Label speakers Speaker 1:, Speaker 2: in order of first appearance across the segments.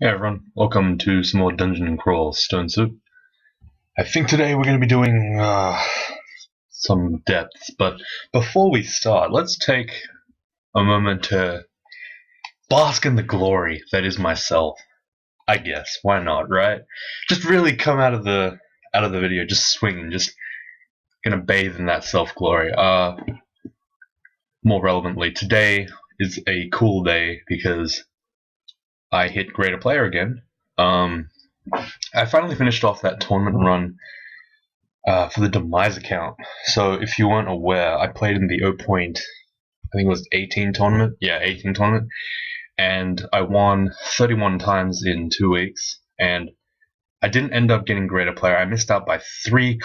Speaker 1: Hey everyone, welcome to some more Dungeon and Crawl Stone Soup. I think today we're going to be doing some depths, but before we start, let's take a moment to bask in the glory that is myself. I guess why not, right? Just really come out of the video, just swinging, just gonna bathe in that self glory. More relevantly, today is a cool day because I hit Greater Player again. I finally finished off that tournament run for the Demise account. So if you weren't aware, I played in the 0. I think it was 18 tournament. Yeah, 18 tournament, and I won 31 times in 2 weeks. And I didn't end up getting Greater Player. I missed out by two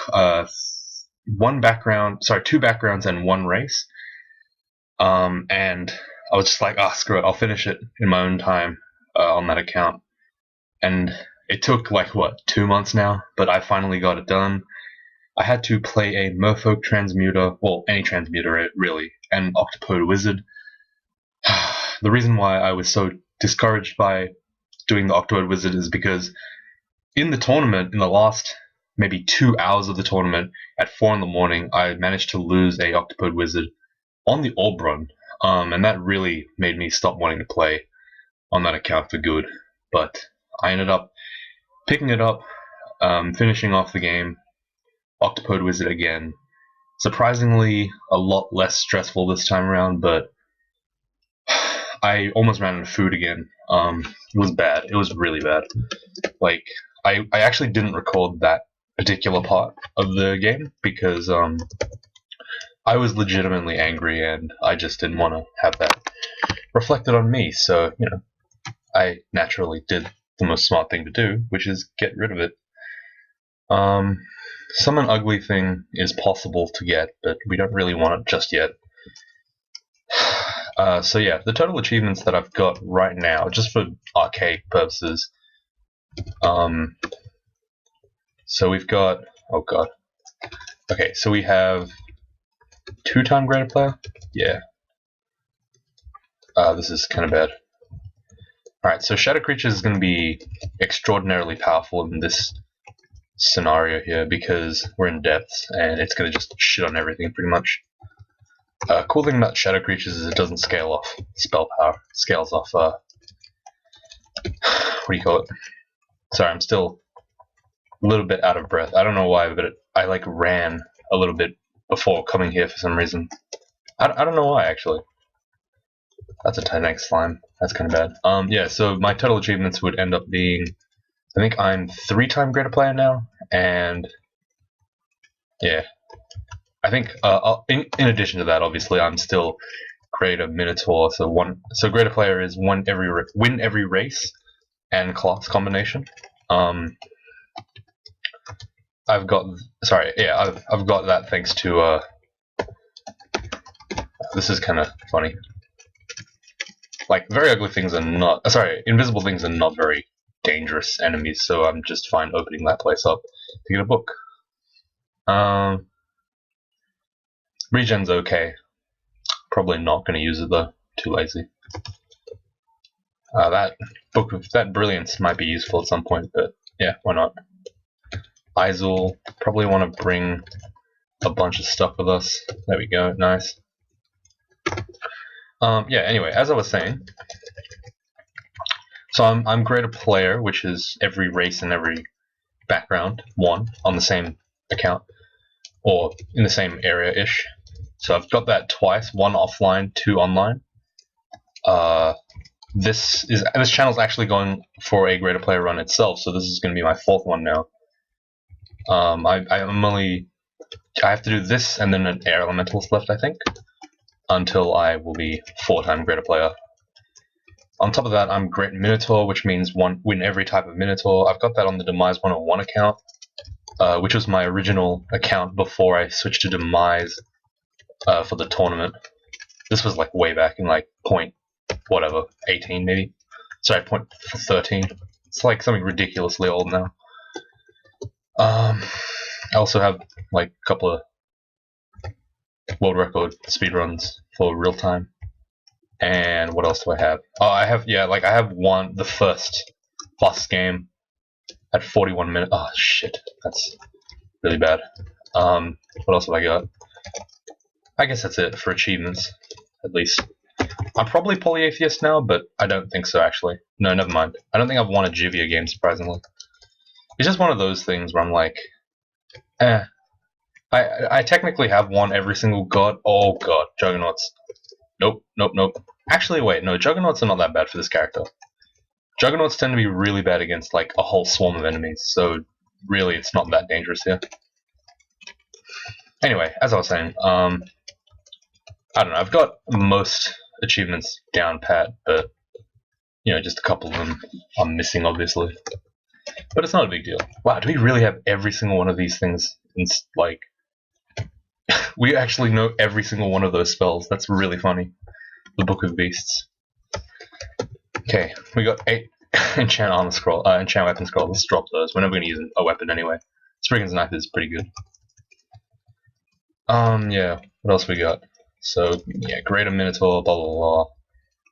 Speaker 1: backgrounds and one race. And I was just like, screw it, I'll finish it in my own time on that account. And it took 2 months now, but I finally got it done. I had to play a Merfolk Transmuter, well, any Transmuter really, and Octopode Wizard. The reason why I was so discouraged by doing the Octopode Wizard is because in the tournament, in the last maybe 2 hours of the tournament, at 4 in the morning, I managed to lose a Octopode Wizard on the Orb run, and that really made me stop wanting to play on that account for good. But I ended up picking it up, finishing off the game, Octopode Wizard again. Surprisingly, a lot less stressful this time around, but I almost ran out of food again. It was bad. It was really bad. I actually didn't record that particular part of the game because I was legitimately angry and I just didn't want to have that reflected on me. So, I naturally did the most smart thing to do, which is get rid of it. Summon Ugly Thing is possible to get, but we don't really want it just yet. So yeah, the total achievements that I've got right now, just for arcade purposes, so we've got, oh god, okay, so we have 2-time Greater Player, yeah, this is kind of bad. Alright, so Shadow Creature is going to be extraordinarily powerful in this scenario here because we're in depths and it's going to just shit on everything pretty much. Cool thing about Shadow Creatures is it doesn't scale off spell power. It scales off, what do you call it? Sorry, I'm still a little bit out of breath. I don't know why, but I ran a little bit before coming here for some reason. I don't know why, actually. That's a Titanic slime. That's kind of bad. Yeah, so my total achievements would end up being, I think I'm 3-time Greater Player now, and yeah. I think in addition to that, obviously, I'm still Greater Minotaur. So Greater Player is win every race and class combination. I've got that thanks to this is kind of funny. Very ugly things are not invisible things are not very dangerous enemies, so I'm just fine opening that place up to get a book. Regen's okay. Probably not going to use it though. Too lazy. That Brilliance might be useful at some point, but yeah, why not? Izul, probably want to bring a bunch of stuff with us. There we go, nice. Yeah, anyway, as I was saying, so I'm Greater Player, which is every race and every background, 1 on the same account, or in the same area-ish. So I've got that twice, 1 offline, 2 online. This channel's actually going for a Greater Player run itself, so this is going to be my 4th one now. I have to do this and then an Air Elemental's left, I think, until I will be 4-time Greater Player. On top of that, I'm Great Minotaur, which means win every type of Minotaur. I've got that on the Demise 101 account, which was my original account before I switched to Demise for the tournament. This was way back in point 18 maybe. Sorry, point 13. It's something ridiculously old now. I also have a couple of world record speedruns for real time. And what else do I have? Oh, I have the first plus game at 41 minutes. Oh shit, that's really bad. What else have I got? I guess that's it for achievements, at least. I'm probably polyatheist now, but I don't think so, actually. No, never mind. I don't think I've won a Jivia game, surprisingly. It's just one of those things where I'm like, eh. I technically have won every single god. Oh god, Juggernauts. Nope, nope, nope. Actually, wait, no, Juggernauts are not that bad for this character. Juggernauts tend to be really bad against, like, a whole swarm of enemies, so really it's not that dangerous here. Anyway, as I was saying, I don't know, I've got most achievements down pat, but, you know, just a couple of them I'm missing, obviously. But it's not a big deal. Wow, do we really have every single one of these things? Like, we actually know every single one of those spells. That's really funny. The Book of Beasts. Okay, we got 8 enchant armor scroll, enchant weapon scroll. Let's drop those. We're never going to use a weapon anyway. Spriggan's knife is pretty good. Yeah. What else we got? So yeah, Greater Minotaur, blah blah blah.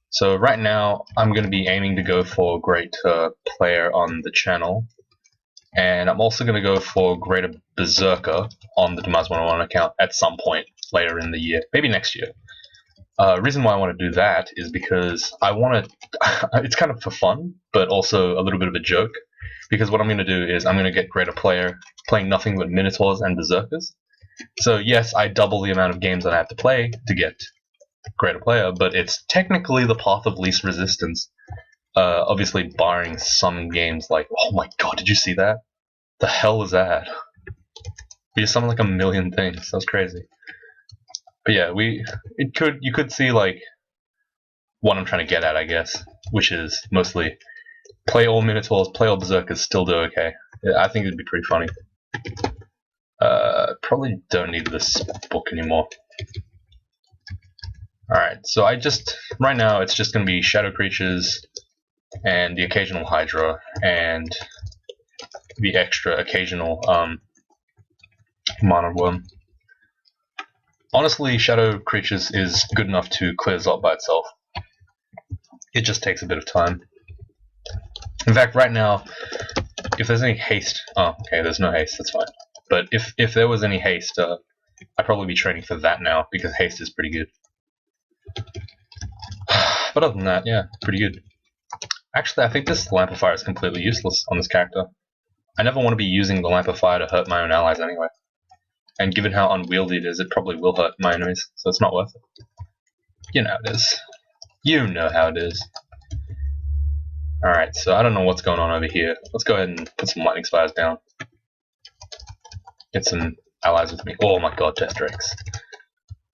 Speaker 1: So right now I'm going to be aiming to go for Great Player on the channel, and I'm also going to go for Greater Berserker on the Demise 101 account at some point later in the year, maybe next year. Reason why I want to do that is because I want to. It's kind of for fun, but also a little bit of a joke. Because what I'm going to do is I'm going to get Greater Player playing nothing but Minotaurs and Berserkers. So yes, I double the amount of games that I have to play to get Greater Player, but it's technically the path of least resistance. Obviously, barring some games like, oh my god, did you see that? The hell was that? We just summoned like a million things. That was crazy. But yeah, you could see like what I'm trying to get at, I guess, which is mostly play all Minotaurs, play all Berserkers, still do okay. Yeah, I think it'd be pretty funny. Probably don't need this book anymore. Alright, so right now it's just going to be Shadow Creatures and the occasional Hydra and the extra occasional Mana Worm. Honestly, Shadow Creatures is good enough to clear Zot by itself. It just takes a bit of time. In fact, right now, if there's any haste... Oh, okay, there's no haste, that's fine. But if there was any haste, I'd probably be training for that now, because haste is pretty good. But other than that, yeah, pretty good. Actually, I think this Lamp of Fire is completely useless on this character. I never want to be using the Lamp of Fire to hurt my own allies anyway. And given how unwieldy it is, it probably will hurt my enemies, so it's not worth it. You know how it is. You know how it is. Alright, so I don't know what's going on over here. Let's go ahead and put some Lightning Spires down. Get some allies with me. Oh my god, Death Drakes.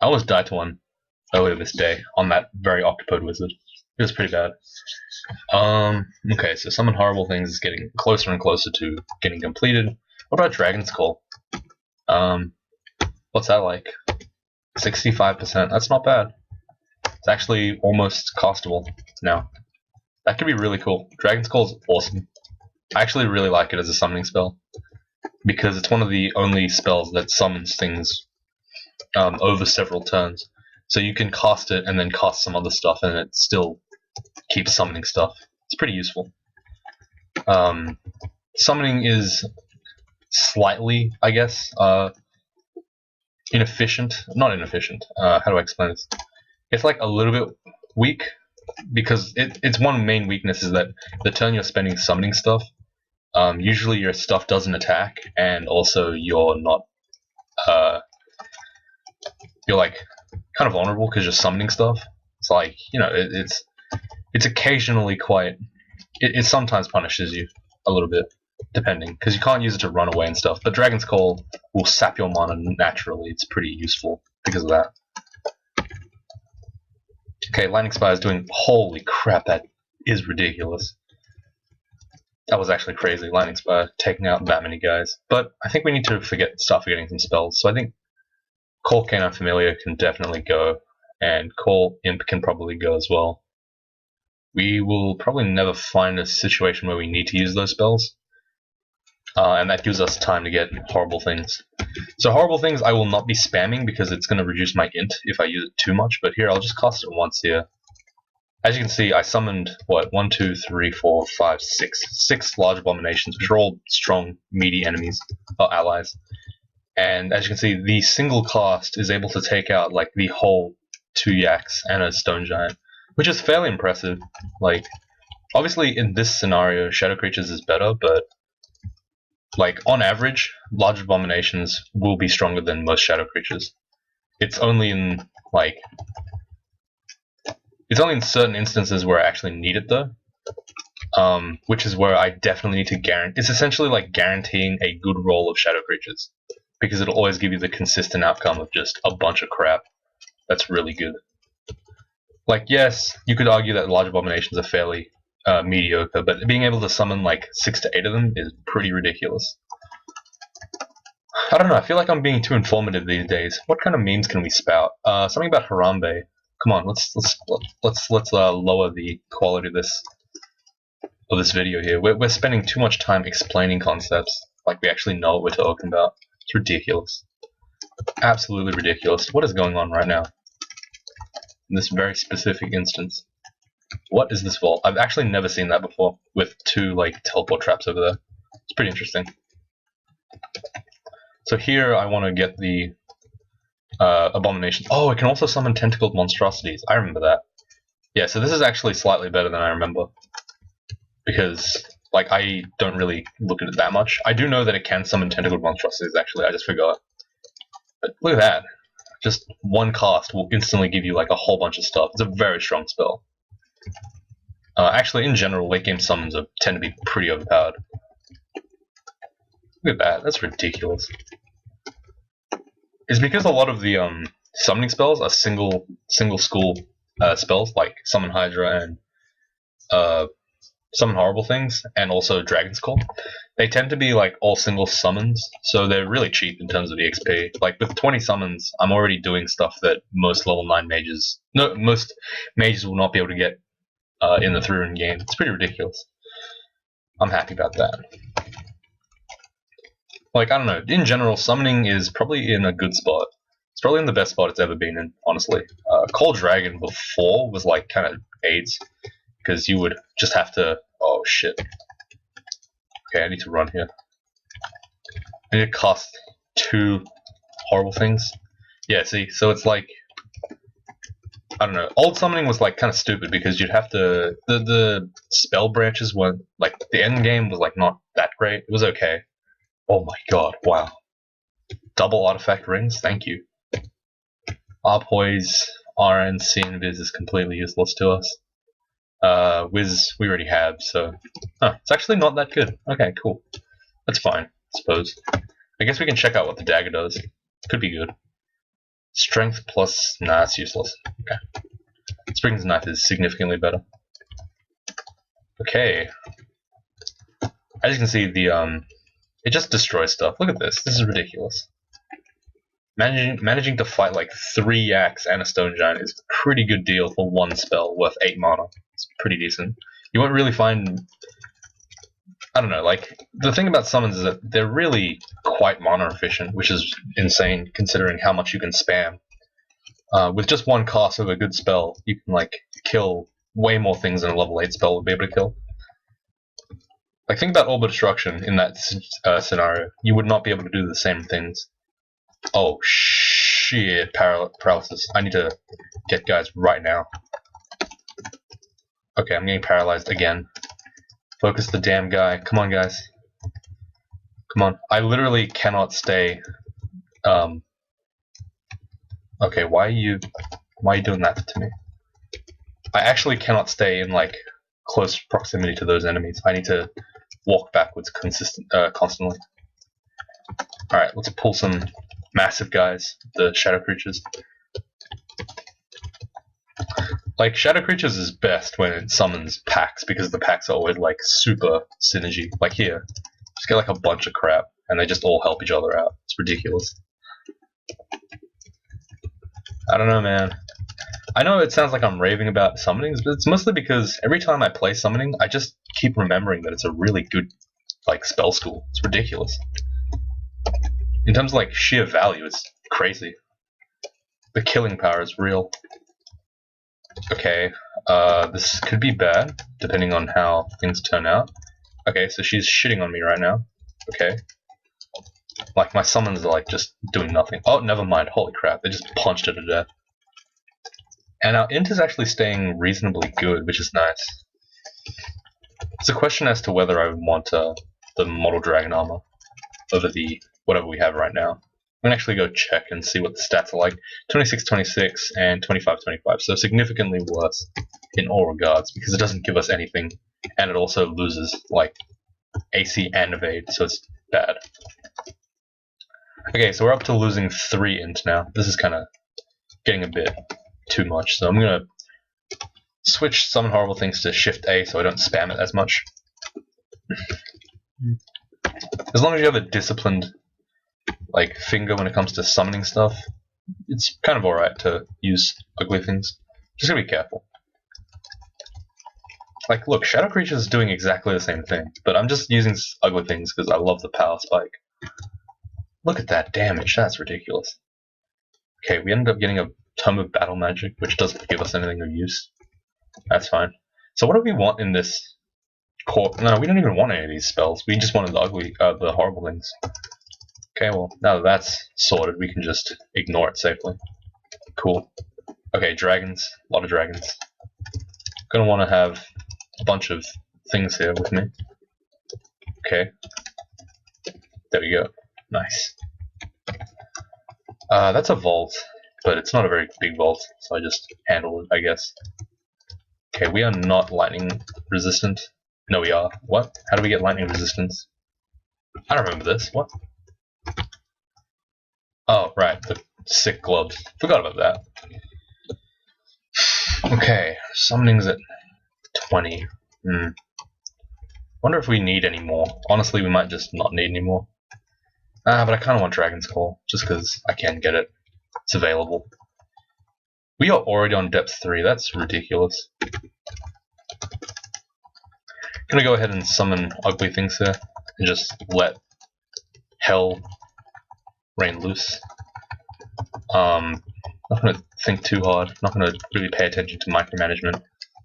Speaker 1: I almost died to one earlier this day on that very Octopode Wizard. It was pretty bad. Okay, so Summon Horrible Things is getting closer and closer to getting completed. What about Dragon's Call? What's that like? 65%. That's not bad. It's actually almost castable now. That could be really cool. Dragon's Call is awesome. I actually really like it as a summoning spell, because it's one of the only spells that summons things over several turns. So you can cast it and then cast some other stuff, and it still keeps summoning stuff. It's pretty useful. Summoning is slightly, I guess, inefficient. Not inefficient. How do I explain this? It's like a little bit weak, because its one main weakness is that the turn you're spending summoning stuff, usually your stuff doesn't attack, and also you're not, you're like kind of vulnerable because you're summoning stuff. It's like, you know, it's occasionally quite, it sometimes punishes you a little bit, depending, because you can't use it to run away and stuff. But Dragon's Call will sap your mana naturally. It's pretty useful because of that. Okay, Lightning Spire is doing, holy crap, that is ridiculous. That was actually crazy, Lightning Spire taking out that many guys. But I think we need to start forgetting some spells. So I think Call Canine Familiar can definitely go, and Call Imp can probably go as well. We will probably never find a situation where we need to use those spells. And that gives us time to get Horrible Things. So Horrible Things I will not be spamming because it's going to reduce my int if I use it too much, but here I'll just cast it once here. As you can see, I summoned, what, 1, 2, 3, 4, 5, 6. 6 large abominations, which are all strong, meaty enemies, or allies. And as you can see, the single cast is able to take out, like, the whole 2 yaks and a stone giant, which is fairly impressive. Like, obviously, in this scenario, Shadow Creatures is better, but, like, on average, large abominations will be stronger than most Shadow Creatures. It's only in, like, it's only in certain instances where I actually need it, though. Which is where I definitely need to guarantee. It's essentially like guaranteeing a good roll of Shadow Creatures, because it'll always give you the consistent outcome of just a bunch of crap that's really good. Like, yes, you could argue that large abominations are fairly mediocre, but being able to summon like 6 to 8 of them is pretty ridiculous. I don't know. I feel like I'm being too informative these days. What kind of memes can we spout? Something about Harambe. Come on, let's lower the quality of this video here. We're spending too much time explaining concepts like we actually know what we're talking about. It's ridiculous. Absolutely ridiculous. What is going on right now? In this very specific instance. What is this vault? I've actually never seen that before, with 2 like teleport traps over there. It's pretty interesting. So here I want to get the abominations. Oh, it can also summon tentacled monstrosities. I remember that. Yeah, so this is actually slightly better than I remember, because like I don't really look at it that much. I do know that it can summon tentacled monstrosities. Actually, I just forgot. But look at that. Just one cast will instantly give you like a whole bunch of stuff. It's a very strong spell. Actually, in general, late game summons tend to be pretty overpowered. Look at that. That's ridiculous. It's because a lot of the summoning spells are single school spells, like Summon Hydra and Summon Horrible Things, and also Dragon's Call. They tend to be like all single summons, so they're really cheap in terms of EXP. Like with 20 summons, I'm already doing stuff that most level 9 mages, most mages will not be able to get in the 3-run game. It's pretty ridiculous. I'm happy about that. Like, I don't know, in general, summoning is probably in a good spot. It's probably in the best spot it's ever been in, honestly. Call Dragon before was like kind of AIDS, because you would just have to. Oh shit. Okay, I need to run here. I need to cast 2 horrible things. Yeah, see, so it's like, I don't know. Old summoning was like kind of stupid because you'd have to. The spell branches weren't like, the end game was like not that great. It was okay. Oh my god! Wow. Double artifact rings. Thank you. Arpoise, RNC, and Viz is completely useless to us. Wiz we already have, so it's actually not that good. Okay, cool. That's fine, I suppose. I guess we can check out what the dagger does. Could be good. Strength plus, nah, it's useless. Okay. Spring's knife is significantly better. Okay. As you can see, the it just destroys stuff. Look at this. This is ridiculous. Managing to fight like 3 yaks and a stone giant is a pretty good deal for 1 spell worth 8 mana. It's pretty decent. You won't really find. I don't know, like, the thing about summons is that they're really quite mana efficient, which is insane considering how much you can spam. With just 1 cast of a good spell, you can, like, kill way more things than a level 8 spell would be able to kill. Like, think about Orb of Destruction in that scenario. You would not be able to do the same things. Oh, shit, paralysis. I need to get guys right now. Okay, I'm getting paralyzed again. Focus the damn guy. Come on, guys. Come on. I literally cannot stay. Okay, why are you doing that to me? I actually cannot stay in, like, close proximity to those enemies. I need to walk backwards constantly. Alright, let's pull some massive guys, the Shadow Creatures. Like, Shadow Creatures is best when it summons packs, because the packs are always, like, super synergy. Like here, just get, like, a bunch of crap, and they just all help each other out. It's ridiculous. I don't know, man. I know it sounds like I'm raving about summonings, but it's mostly because every time I play summoning, I just keep remembering that it's a really good, like, spell school. It's ridiculous. In terms of, like, sheer value, it's crazy. The killing power is real. Okay, this could be bad, depending on how things turn out. Okay, so she's shitting on me right now. Okay. Like, my summons are, like, just doing nothing. Oh, never mind. Holy crap, they just punched her to death. And our int is actually staying reasonably good, which is nice. It's a question as to whether I want the model dragon armor over the whatever we have right now. I'm gonna actually go check and see what the stats are like. 26-26 and 25-25, so significantly worse in all regards because it doesn't give us anything, and it also loses like AC and evade, so it's bad. Okay, so we're up to losing 3 int now. This is kind of getting a bit too much, so I'm gonna switch Summon Horrible Things to Shift A so I don't spam it as much. As long as you have a disciplined like finger when it comes to summoning stuff, it's kind of alright to use ugly things. Just gotta be careful. Like, look, Shadow Creature is doing exactly the same thing, but I'm just using ugly things because I love the power spike. Look at that damage, that's ridiculous. Okay, we ended up getting a Tome of Battle Magic, which doesn't give us anything of use. That's fine. So what do we want in this core? No, we don't even want any of these spells. We just wanted the ugly, the horrible things. Okay, well, now that that's sorted, we can just ignore it safely. Cool. Okay, dragons. A lot of dragons. Gonna want to have a bunch of things here with me. Okay. There we go. Nice. That's a vault, but it's not a very big vault, so I just handle it, I guess. Okay, we are not lightning resistant. No, we are. What? How do we get lightning resistance? I don't remember this. What? Oh, right, the sick gloves. Forgot about that. Okay, summoning's at 20. Wonder if we need any more. Honestly, we might just not need any more. But I kind of want Dragon's Call, just because I can get it. It's available. We are already on depth 3, that's ridiculous. Gonna go ahead and summon ugly things here, and just let hell rain loose. Not gonna think too hard, not gonna really pay attention to micromanagement.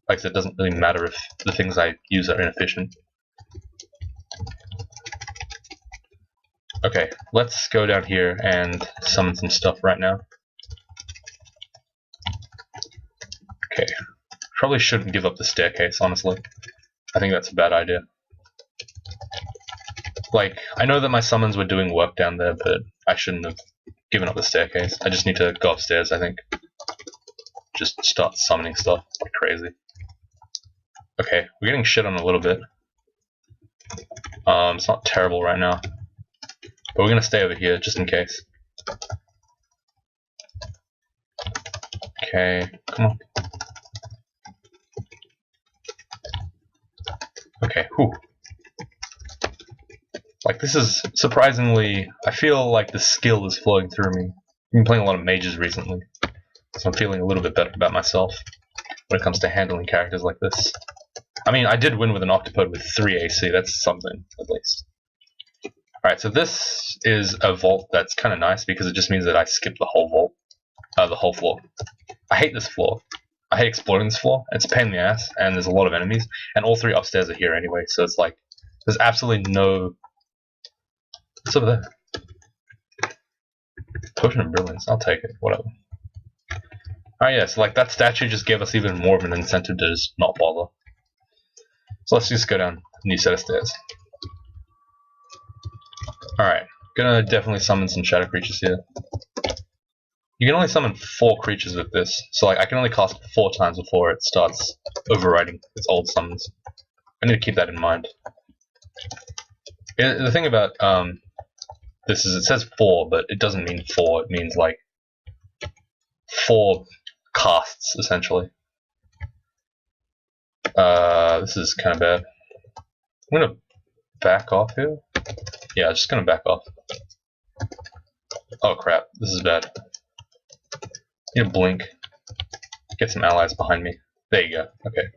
Speaker 1: Like I said, it doesn't really matter if the things I use are inefficient. Okay, let's go down here and summon some stuff right now. Okay, probably shouldn't give up the staircase, honestly. I think that's a bad idea. Like, I know that my summons were doing work down there, but I shouldn't have given up the staircase. I just need to go upstairs, I think. Just start summoning stuff like crazy. Okay, we're getting shit on a little bit. It's not terrible right now. But we're gonna stay over here, just in case. Okay, come on. Okay, whew. Like, this is surprisingly... I feel like the skill is flowing through me. I've been playing a lot of mages recently, so I'm feeling a little bit better about myself when it comes to handling characters like this. I mean, I did win with an Octopode with 3 AC, that's something, at least. Alright, so this is a vault that's kind of nice because it just means that I skip the whole vault. The whole floor. I hate this floor. I hate exploring this floor. It's a pain in the ass, and there's a lot of enemies, and all 3 upstairs are here anyway, so it's like, there's absolutely no... What's over there? Potion of Brilliance, I'll take it, whatever. Alright, yeah, so like that statue just gave us even more of an incentive to just not bother. So let's just go down a new set of stairs. Alright, gonna definitely summon some shadow creatures here. You can only summon 4 creatures with this, so like I can only cast 4 times before it starts overriding its old summons. I need to keep that in mind. The thing about this is it says 4, but it doesn't mean 4, it means like 4 casts, essentially. This is kind of bad. I'm gonna back off here. Yeah, just gonna back off. Oh crap, this is bad. Need to blink. Get some allies behind me. There you go. Okay.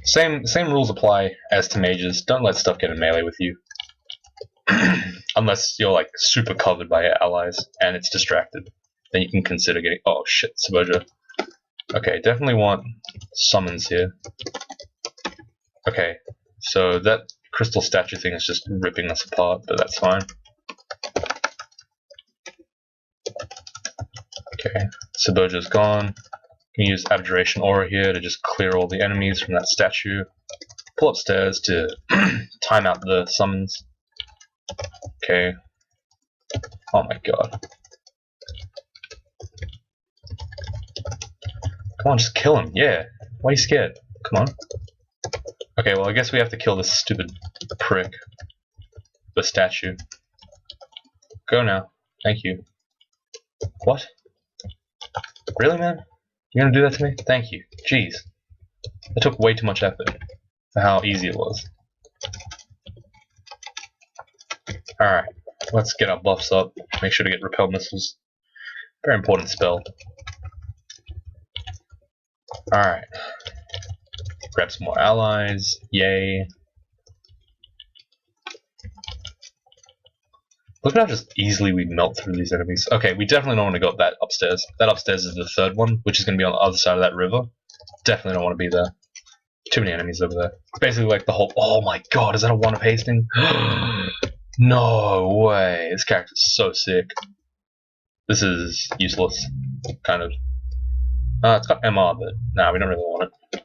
Speaker 1: Same rules apply as to mages. Don't let stuff get in melee with you. Unless you're like super covered by your allies and it's distracted. Then you can consider getting... Oh shit, Saboja. Okay, definitely want summons here. Okay, so that crystal statue thing is just ripping us apart, but that's fine. Okay, Saboja's gone. Can use Abjuration Aura here to just clear all the enemies from that statue. Pull upstairs to time out the summons. Okay. Oh my god. Come on, just kill him. Yeah. Why are you scared? Come on. Okay, well I guess we have to kill this stupid prick. The statue. Go now. Thank you. What? Really, man? You're gonna do that to me? Thank you. Jeez. It took way too much effort for how easy it was. Alright, let's get our buffs up. Make sure to get repel missiles. Very important spell. Alright. Grab some more allies. Yay. Look at how just easily we melt through these enemies. Okay, we definitely don't want to go up that upstairs. That upstairs is the third one, which is going to be on the other side of that river. Definitely don't want to be there. Too many enemies over there. It's basically like the whole... Oh my god, is that a one of hasting? No way. This character's so sick. This is useless. Kind of. It's got MR, but nah, we don't really want it.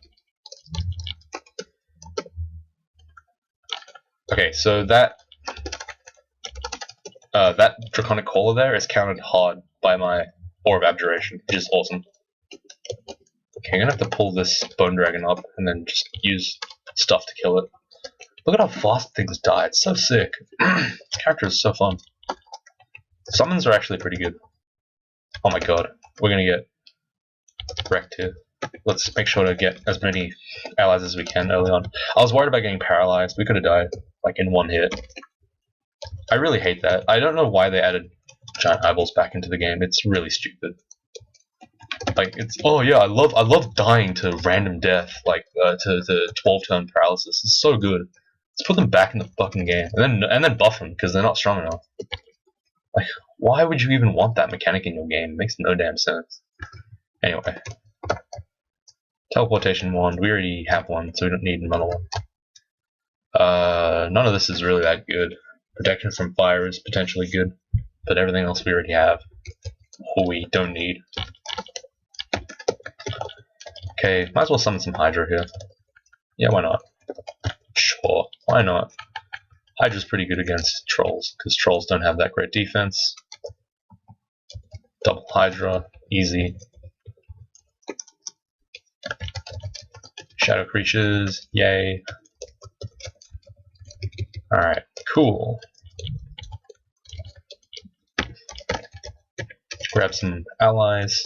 Speaker 1: Okay, so that Draconic Caller there is counted hard by my Aura of Abjuration, which is awesome. Okay, I'm gonna have to pull this Bone Dragon up and then just use stuff to kill it. Look at how fast things die, it's so sick. This character is so fun. Summons are actually pretty good. Oh my god, we're gonna get wrecked here. Let's make sure to get as many allies as we can early on. I was worried about getting paralyzed, we could have died, like in one hit. I really hate that. I don't know why they added giant eyeballs back into the game, it's really stupid. Like, it's, oh yeah, I love dying to random death, like, to 12-turn paralysis. It's so good. Let's put them back in the fucking game, and then buff them, because they're not strong enough. Like, why would you even want that mechanic in your game? It makes no damn sense. Anyway. Teleportation wand, we already have one, so we don't need another one. None of this is really that good. Protection from fire is potentially good, but everything else we already have. We don't need. Okay, might as well summon some Hydra here. Yeah, why not? Sure, why not? Hydra's pretty good against trolls, because trolls don't have that great defense. Double Hydra, easy. Shadow creatures, yay. Alright, cool. Grab some allies.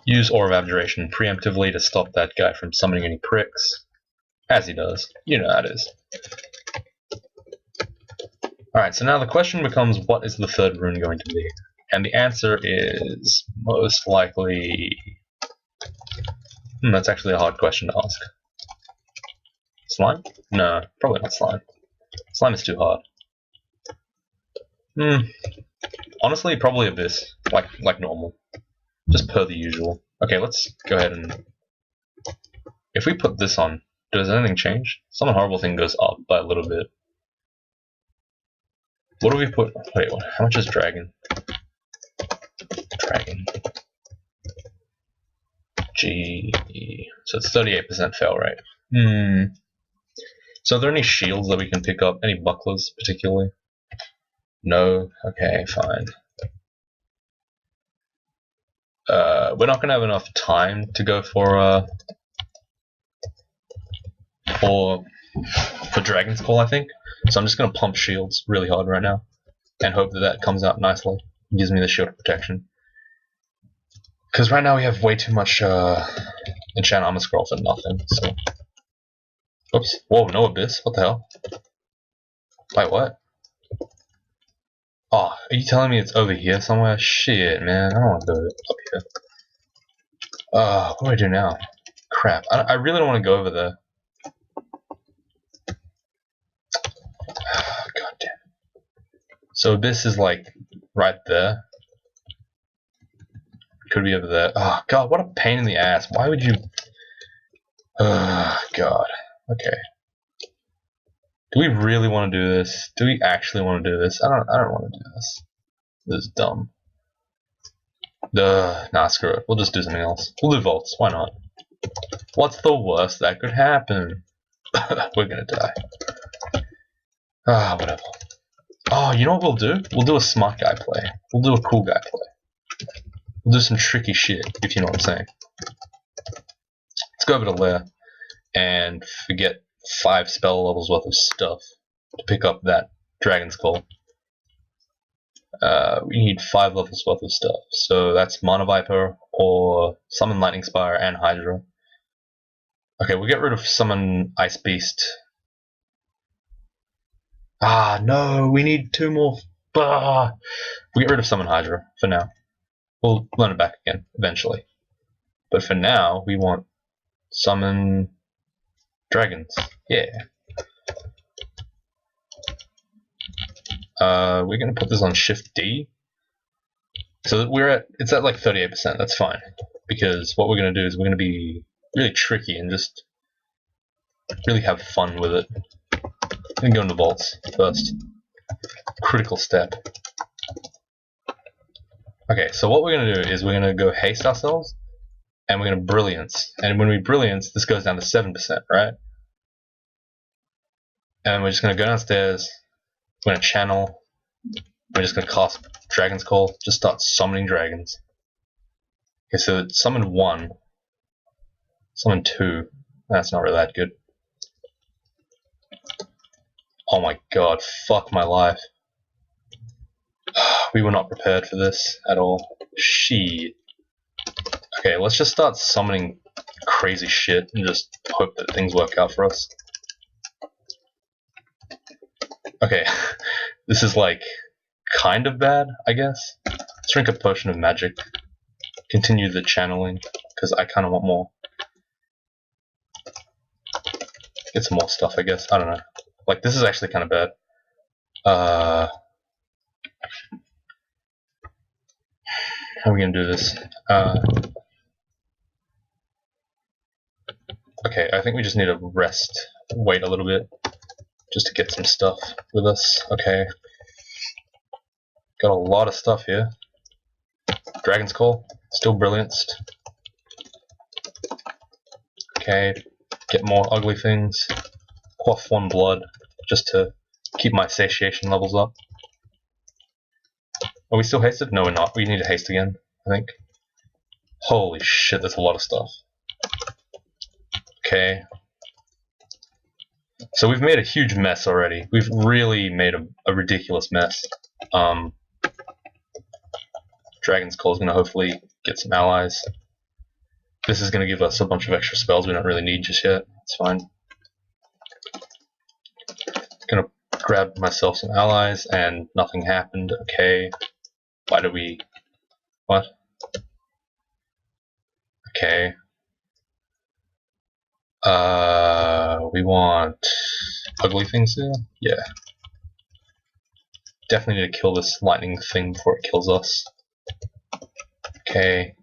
Speaker 1: Use Aura of Abjuration preemptively to stop that guy from summoning any pricks. As he does. You know how it is. Alright, so now the question becomes, what is the third rune going to be? And the answer is most likely... that's actually a hard question to ask. Slime? No, probably not slime. Slime is too hard. Honestly, probably Abyss, like normal. Just per the usual. Okay, let's go ahead and... If we put this on, does anything change? Some horrible thing goes up by a little bit. What do we put... Wait, how much is Dragon? Dragon. G... So it's 38% fail rate. So are there any shields that we can pick up? Any bucklers, particularly? No? Okay, fine. We're not gonna have enough time to go for Dragon's Call, I think. So I'm just gonna pump shields really hard right now, and hope that that comes out nicely. It gives me the shield protection. Because right now we have way too much enchant armor scroll for nothing. So, oops. Whoa, no Abyss. What the hell? Wait, what? Oh, are you telling me it's over here somewhere? Shit, man. I don't want to go up here. What do I do now? Crap. I really don't want to go over there. God damn. So Abyss is like right there. Could be over there. Oh god, what a pain in the ass. Why would you... Oh god. Okay. Do we really want to do this? Do we actually want to do this? I don't want to do this. This is dumb. Nah, screw it. We'll just do something else. We'll do vaults. Why not? What's the worst that could happen? We're gonna die. Ah, whatever. Oh, you know what we'll do? We'll do a smart guy play. We'll do a cool guy play. We'll do some tricky shit, if you know what I'm saying. Let's go over to Lair and forget 5 spell levels worth of stuff to pick up that Dragon's Call. We need 5 levels worth of stuff. So that's Mana Viper or Summon Lightning Spire and Hydra. Okay, we'll get rid of Summon Ice Beast. Ah, no, we need 2 more. We'll get rid of Summon Hydra for now. We'll learn it back again, eventually. But for now, we want Summon Dragons. Yeah. We're going to put this on Shift D. So it's at like 38%, that's fine. Because what we're going to do is we're going to be really tricky and just really have fun with it. I'm going to go into vaults first. Critical step. Okay, so what we're going to do is we're going to go haste ourselves, and we're going to brilliance. And when we brilliance, this goes down to 7%, right? And we're just going to go downstairs, we're going to channel, we're just going to cast Dragon's Call, just start summoning dragons. Okay, so summon 1, summon 2, that's not really that good. Oh my god, fuck my life. We were not prepared for this at all. Shit. Okay, let's just start summoning crazy shit and just hope that things work out for us. Okay, this is like kind of bad, I guess. Let's drink a potion of magic. Continue the channeling, because I kind of want more. Get some more stuff, I guess. I don't know. Like, this is actually kind of bad. How are we gonna do this? Okay, I think we just need to rest, wait a little bit, just to get some stuff with us. Okay. Got a lot of stuff here. Dragon's Call, still brillianced. Okay, get more ugly things. Quaff 1 blood, just to keep my satiation levels up. Are we still hasted? No, we're not. We need to haste again, I think. Holy shit, that's a lot of stuff. Okay. So we've made a huge mess already. We've really made a ridiculous mess. Dragon's Call is going to hopefully get some allies. This is going to give us a bunch of extra spells we don't really need just yet. It's fine. Gonna grab myself some allies and nothing happened. Okay. Why do we... What? Okay. We want ugly things here? Yeah. Definitely need to kill this lightning thing before it kills us. Okay.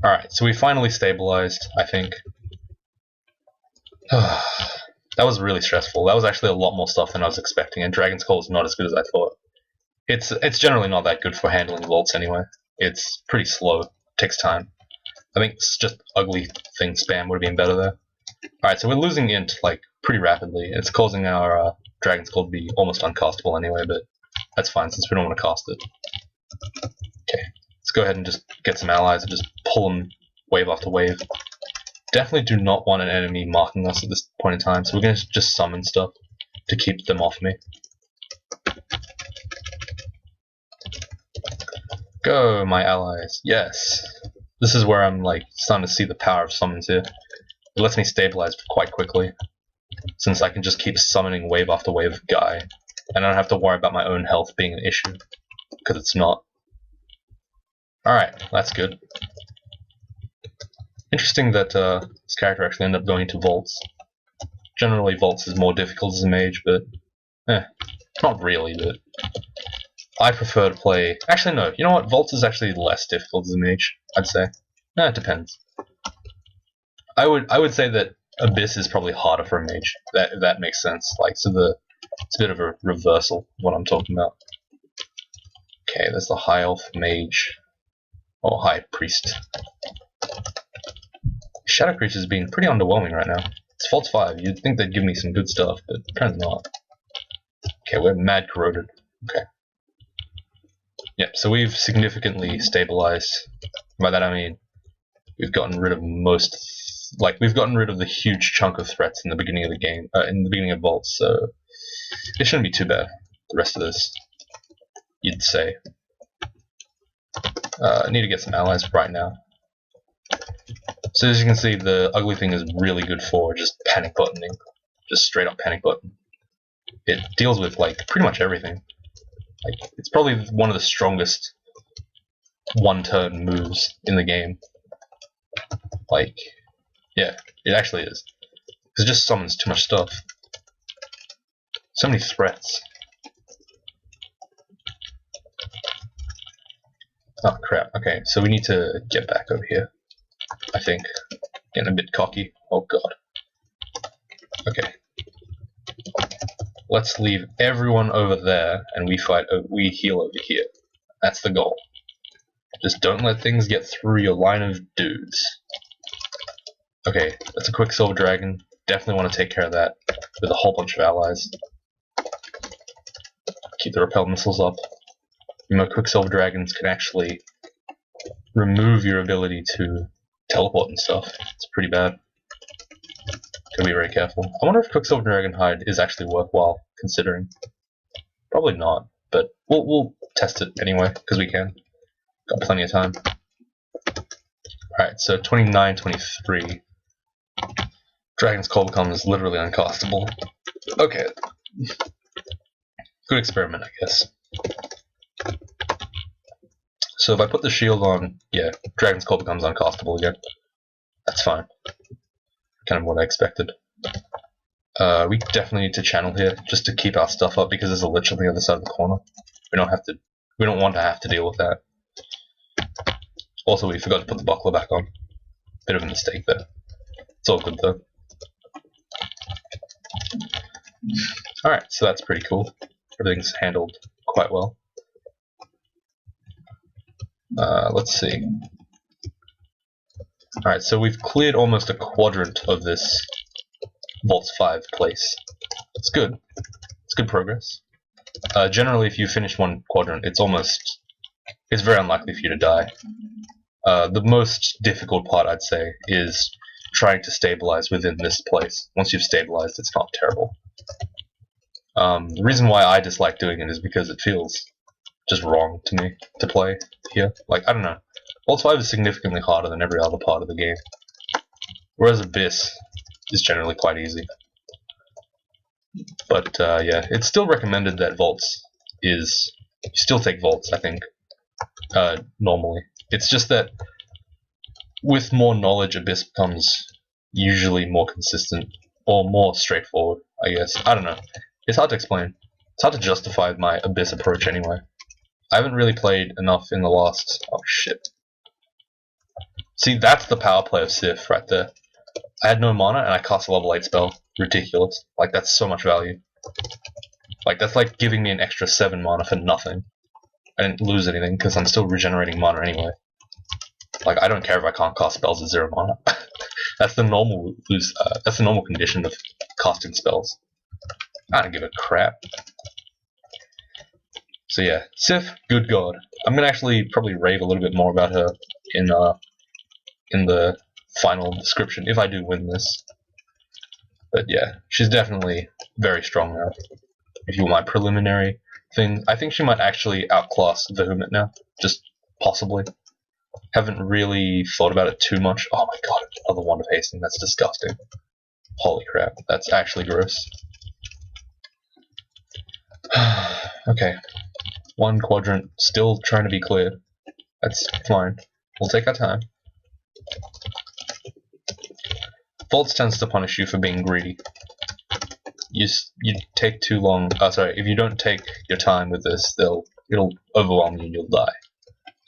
Speaker 1: Alright, so we finally stabilized, I think. That was really stressful. That was actually a lot more stuff than I was expecting, and Dragon's Call is not as good as I thought. It's generally not that good for handling vaults anyway. It's pretty slow. It takes time. I think it's just ugly thing spam would have been better there. Alright, so we're losing int like pretty rapidly. It's causing our Dragon's Call to be almost uncastable anyway, but that's fine since we don't want to cast it. Okay, let's go ahead and just get some allies and just pull them wave after wave. Definitely do not want an enemy marking us at this point in time, so we're going to just summon stuff to keep them off me. Go, my allies. Yes. This is where I'm like starting to see the power of summons here. It lets me stabilize quite quickly, since I can just keep summoning wave after wave of guy, and I don't have to worry about my own health being an issue, because it's not. Alright, that's good. Interesting that this character actually ended up going into vaults. Generally vaults is more difficult as a mage, but not really, but I prefer to play... Actually, no. You know what? Vaults is actually less difficult as a mage, I'd say. No, it depends. I would say that Abyss is probably harder for a mage. If that makes sense. Like, so it's a bit of a reversal of what I'm talking about. Okay, there's the High Elf Mage. Or High Priest. Shadow Creature's being pretty underwhelming right now. It's Faults 5. You'd think they'd give me some good stuff, but apparently not. Okay, we're mad corroded. Okay. Yep, so we've significantly stabilized. By that I mean we've gotten rid of we've gotten rid of the huge chunk of threats in the beginning of the game, in the beginning of Vaults, so it shouldn't be too bad. The rest of this, you'd say. I need to get some allies right now. So as you can see, the ugly thing is really good for just panic buttoning. Just straight up panic button. It deals with, like, pretty much everything. Like, it's probably one of the strongest one-turn moves in the game. Like, yeah, it actually is. Because it just summons too much stuff. So many threats. Oh crap, okay, so we need to get back over here. I think. Getting a bit cocky. Oh god. Okay. Let's leave everyone over there and we heal over here. That's the goal. Just don't let things get through your line of dudes. Okay, that's a Quicksilver Dragon. Definitely want to take care of that with a whole bunch of allies. Keep the repel missiles up. You know, Quicksilver Dragons can actually remove your ability to teleport and stuff. It's pretty bad. Gotta be very careful. I wonder if Quicksilver Dragon Hide is actually worthwhile considering. Probably not, but we'll test it anyway, because we can. Got plenty of time. Alright, so 29, 23. Dragon's Call becomes literally uncastable. Okay. Good experiment, I guess. So if I put the shield on, yeah, Dragon's Call becomes uncastable again. That's fine. Kind of what I expected. We definitely need to channel here just to keep our stuff up because there's a lich on the other side of the corner. We don't want to have to deal with that. Also, we forgot to put the buckler back on. Bit of a mistake there. It's all good though. Alright, so that's pretty cool. Everything's handled quite well. Let's see. Alright, so we've cleared almost a quadrant of this Vaults 5 place. It's good. It's good progress. Generally, if you finish one quadrant, it's very unlikely for you to die. The most difficult part, I'd say, is trying to stabilize within this place. Once you've stabilized, it's not terrible. The reason why I dislike doing it is because it feels just wrong to me to play here. Like, I don't know. Vaults 5 is significantly harder than every other part of the game. Whereas Abyss is generally quite easy. But, yeah, it's still recommended that Vaults is... You still take Vaults, I think, normally. It's just that with more knowledge, Abyss becomes usually more consistent, or more straightforward, I guess. I don't know. It's hard to explain. It's hard to justify my Abyss approach anyway. I haven't really played enough in the last... Oh, shit. See, that's the power play of Sif right there. I had no mana and I cast a level 8 spell. Ridiculous. Like, that's so much value. Like, that's like giving me an extra 7 mana for nothing. I didn't lose anything because I'm still regenerating mana anyway. Like, I don't care if I can't cast spells at 0 mana. That's the normal that's the normal condition of casting spells. I don't give a crap. So yeah, Sif, good god. I'm gonna actually probably rave a little bit more about her in the final description if I do win this. But yeah, she's definitely very strong now. If you want my preliminary thing, I think she might actually outclass Vehement now. Just possibly. Haven't really thought about it too much. Oh my god, another Wand of Hastening. That's disgusting. Holy crap, that's actually gross. Okay. One quadrant still trying to be cleared. That's fine. We'll take our time. Vaults tends to punish you for being greedy. You take too long. Sorry, if you don't take your time with this, they'll it'll overwhelm you and you'll die.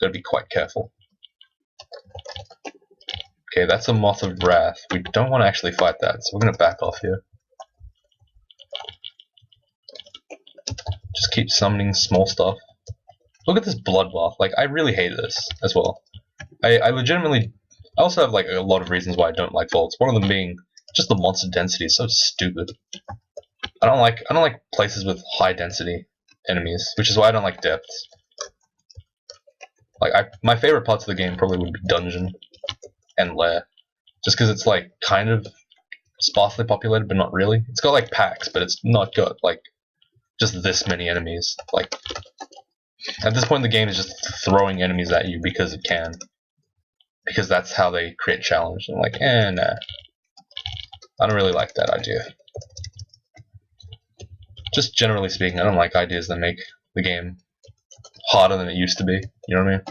Speaker 1: Gotta be quite careful. Okay, that's a Moth of Wrath. We don't want to actually fight that, so we're gonna back off here. Just keep summoning small stuff. Look at this bloodbath. Like, I really hate this as well. I legitimately... I also have like a lot of reasons why I don't like vaults. One of them being just the monster density is so stupid. I don't like places with high density enemies, which is why I don't like depths. Like my favorite parts of the game probably would be dungeon and lair, just because it's like kind of sparsely populated, but not really. It's got like packs, but it's not got like just this many enemies. Like at this point, the game is just throwing enemies at you because it can, because that's how they create challenge. And I'm like, nah, I don't really like that idea. Just generally speaking, I don't like ideas that make the game harder than it used to be. You know what I mean?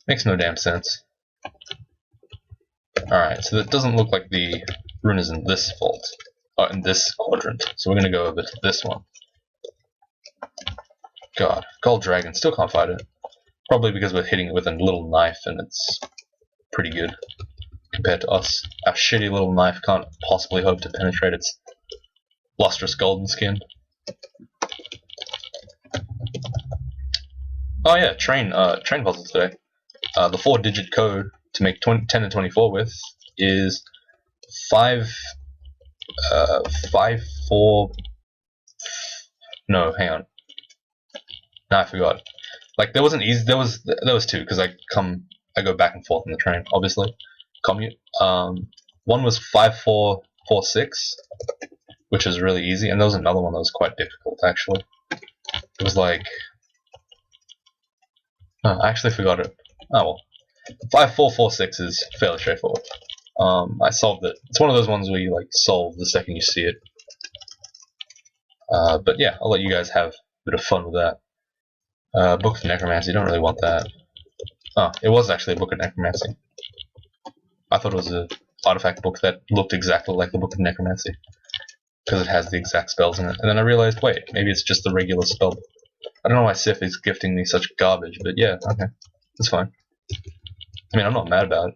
Speaker 1: Makes no damn sense. Alright, so that doesn't look like the rune is in this vault, in this quadrant. So we're gonna go over to this one. God, Gold Dragon, still can't fight it. Probably because we're hitting it with a little knife and it's pretty good compared to us. Our shitty little knife can't possibly hope to penetrate its lustrous golden skin. Oh yeah, train puzzle today. The 4-digit code to make 10 and 24 with is 5 4. No, hang on. No, I forgot. Like there wasn't easy. There was 2 because I go back and forth in the train, obviously. Commute. One was 5446, which was really easy, and there was another one that was quite difficult actually. It was like, oh, I actually forgot it. Oh well. 5446 is fairly straightforward. I solved it. It's one of those ones where you like solve the second you see it. But yeah, I'll let you guys have a bit of fun with that. Book of Necromancy, don't really want that. Oh, it was actually a Book of Necromancy. I thought it was an artifact book that looked exactly like the Book of Necromancy, because it has the exact spells in it. And then I realized, wait, maybe it's just the regular spell book. I don't know why Sif is gifting me such garbage, but yeah, okay, that's fine. I mean, I'm not mad about it.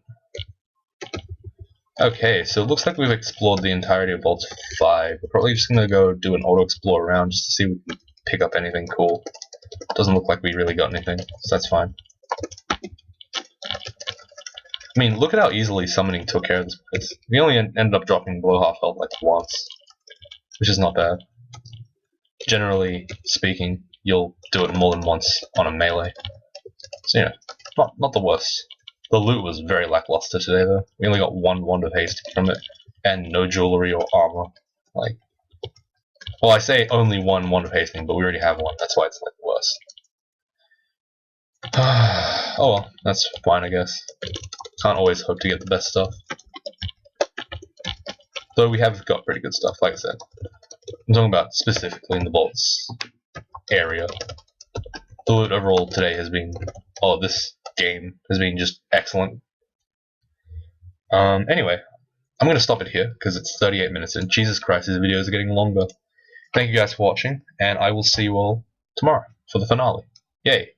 Speaker 1: Okay, so it looks like we've explored the entirety of Vault 5. We're probably just gonna go do an auto-explore around just to see if we can pick up anything cool. Doesn't look like we really got anything, so that's fine. I mean, look at how easily summoning took care of this place. We only ended up dropping below half health like once, which is not bad. Generally speaking, you'll do it more than once on a melee. So yeah, not the worst. The loot was very lackluster today though. We only got 1 Wand of Haste from it, and no jewelry or armor. Like, well, I say only 1 Wand of Hastening, but we already have one. That's why it's like worse. Oh well, that's fine I guess. Can't always hope to get the best stuff. Though we have got pretty good stuff, like I said. I'm talking about specifically in the vaults area. The loot overall today has been, this game has been just excellent. Anyway, I'm going to stop it here because it's 38 minutes and Jesus Christ, these videos are getting longer. Thank you guys for watching, and I will see you all tomorrow for the finale. Yay!